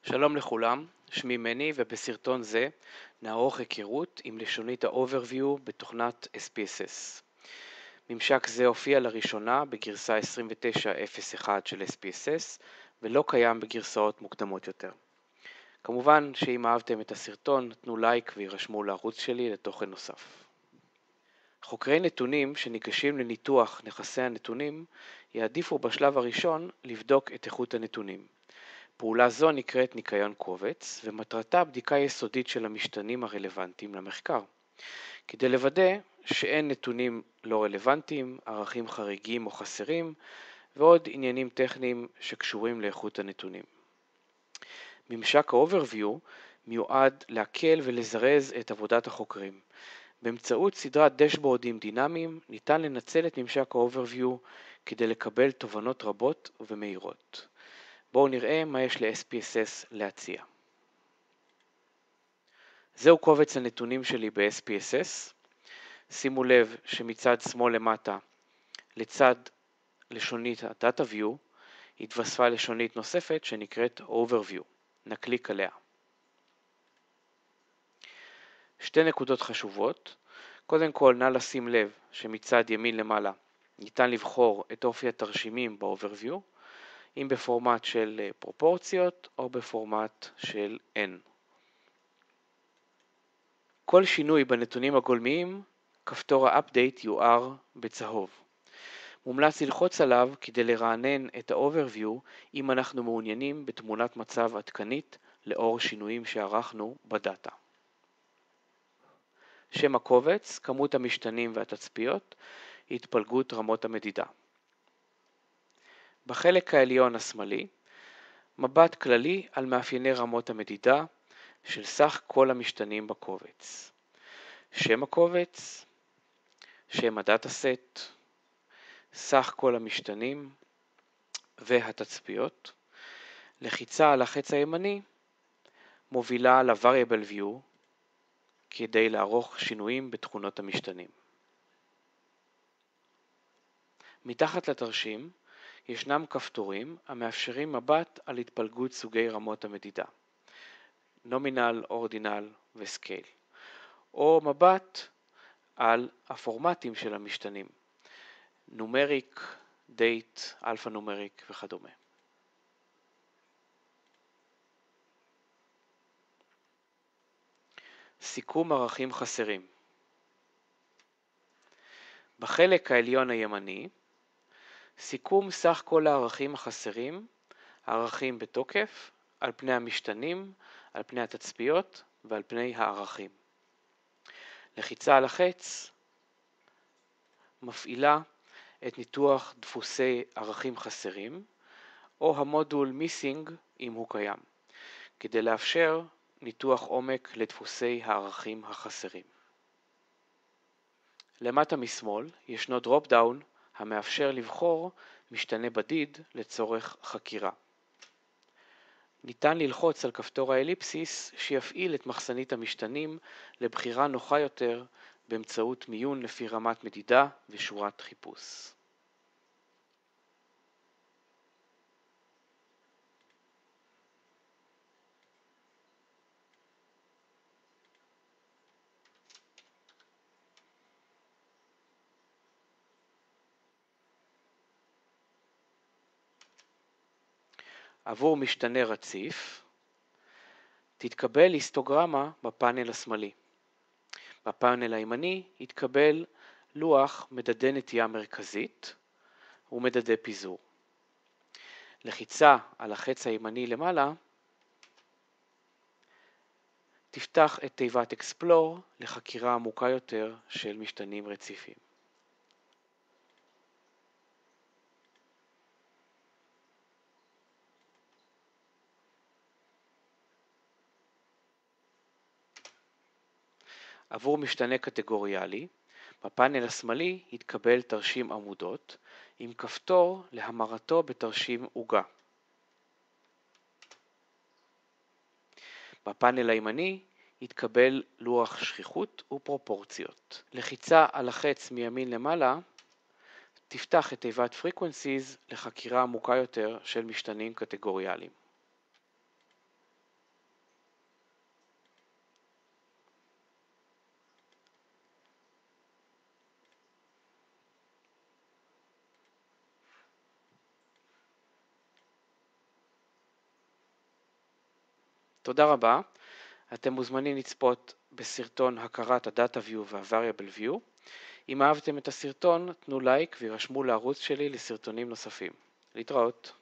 שלום לכולם, שמי מני ובסרטון זה נערוך היכרות עם לשונית ה-Overview בתוכנת SPSS. ממשק זה הופיע לראשונה בגרסה 29.01 של SPSS ולא קיים בגרסאות מוקדמות יותר. כמובן שאם אהבתם את הסרטון תנו לייק וירשמו לערוץ שלי לתוכן נוסף. חוקרי נתונים שניגשים לניתוח נכסי הנתונים יעדיפו בשלב הראשון לבדוק את איכות הנתונים. פעולה זו נקראת ניקיון קובץ, ומטרתה בדיקה יסודית של המשתנים הרלוונטיים למחקר. כדי לוודא שאין נתונים לא רלוונטיים, ערכים חריגים או חסרים, ועוד עניינים טכניים שקשורים לאיכות הנתונים. ממשק ה-Overview מיועד להקל ולזרז את עבודת החוקרים. באמצעות סדרת דשבורדים דינמיים ניתן לנצל את ממשק ה-Overview כדי לקבל תובנות רבות ומהירות. בואו נראה מה יש ל-SPSS להציע. זהו קובץ הנתונים שלי ב-SPSS. שימו לב שמצד שמאל למטה, לצד לשונית ה-Data View, התווספה לשונית נוספת שנקראת Overview. נקליק עליה. שתי נקודות חשובות. קודם כל נא לשים לב שמצד ימין למעלה ניתן לבחור את אופי התרשימים ב-Overview, אם בפורמט של פרופורציות או בפורמט של N. כל שינוי בנתונים הגולמיים, כפתור ה-Update יואר בצהוב. מומלץ ללחוץ עליו כדי לרענן את ה-Overview אם אנחנו מעוניינים בתמונת מצב עדכנית לאור שינויים שערכנו בדאטה. שם הקובץ, כמות המשתנים והתצפיות, התפלגות רמות המדידה. בחלק העליון השמאלי, מבט כללי על מאפייני רמות המדידה של סך כל המשתנים בקובץ. שם הקובץ, שם הדאטה-סט, סך כל המשתנים והתצפיות. לחיצה על החץ הימני מובילה ל-Variable View כדי לערוך שינויים בתכונות המשתנים. מתחת לתרשים ישנם כפתורים המאפשרים מבט על התפלגות סוגי רמות המדידה, נומינל, אורדינל וסקייל, או מבט על הפורמטים של המשתנים, נומריק, דייט, אלפא נומריק וכדומה. סיכום ערכים חסרים. בחלק העליון הימני, סיכום סך כל הערכים החסרים, הערכים בתוקף, על פני המשתנים, על פני התצפיות ועל פני הערכים. לחיצה על החץ מפעילה את ניתוח דפוסי ערכים חסרים, או המודול Missing אם הוא קיים, כדי לאפשר ניתוח עומק לדפוסי הערכים החסרים. למטה משמאל ישנו דרופ דאון המאפשר לבחור משתנה בדיד לצורך חקירה. ניתן ללחוץ על כפתור האליפסיס שיפעיל את מחסנית המשתנים לבחירה נוחה יותר באמצעות מיון לפי רמת מדידה ושורת חיפוש. עבור משתנה רציף, תתקבל היסטוגרמה בפאנל השמאלי. בפאנל הימני יתקבל לוח מדדי נטייה מרכזית ומדדי פיזור. לחיצה על החץ הימני למעלה, תפתח את תיבת Explore לחקירה עמוקה יותר של משתנים רציפים. עבור משתנה קטגוריאלי, בפאנל השמאלי יתקבל תרשים עמודות עם כפתור להמרתו בתרשים עוגה. בפאנל הימני יתקבל לוח שכיחות ופרופורציות. לחיצה על החץ מימין למעלה תפתח את תיבת Frequencies לחקירה עמוקה יותר של משתנים קטגוריאליים. תודה רבה. אתם מוזמנים לצפות בסרטון הכרת ה-Data View וה-Variable View. אם אהבתם את הסרטון, תנו לייק וירשמו לערוץ שלי לסרטונים נוספים. להתראות.